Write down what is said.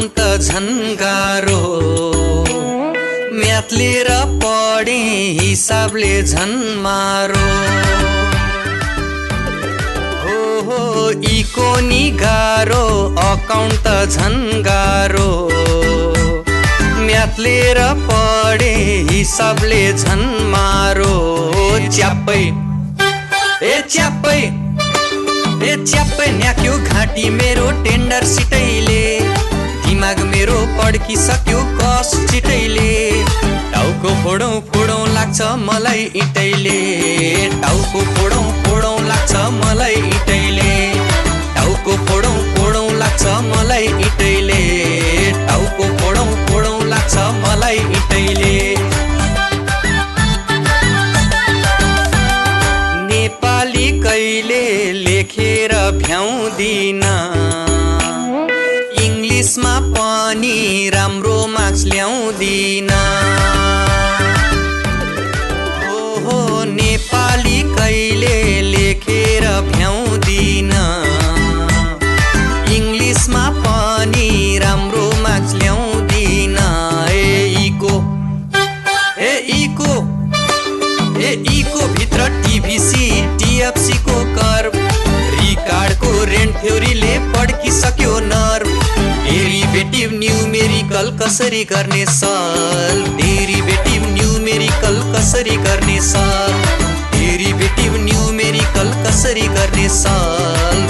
account झन् गाह्रो math लिएर पढे हिसाबले झन् मारो हो इको नि गाह्रो अकाउन्ट झन् गाह्रो म्याथ लिएर पढे हिसाबले झन् मारो च्याप्पै न्याक्यो घाँटी मेरो टेन्डर सिटैले दिमाग मेरो पड्किसक्यो कस छिटैले टाउको फोडौँ लाग्छ मलाई इटैले टाउको फोडौँ लाग्छ मलाई इटैले टाउको फोडौँ लाग्छ मलाई इटैले टाउको फोडौँ लाग्छ मलाई इटैले नेपाली कहिले लेखेर भ्याउँदिन इङ्ग्लिसमा पनि राम्रो मार्क्स ल्याउँदिन हो नेपाली कहिले लेखेर भ्याउँदिन इङ्ग्लिसमा पनि राम्रो मार्क्स ल्याउँदिन इको भित्र टिभिसी टिएफसी को कर्व रिकार्डको रेन्ट थ्योरीले पड्किसक्यो नर्भ डेरिभेटिभ न्युमेरिकल कसरी गर्ने सर डेरिभेटिभ न्युमेरिकल कसरी गर्ने सर डेरिभेटिभ न्युमेरिकल कसरी गर्ने सर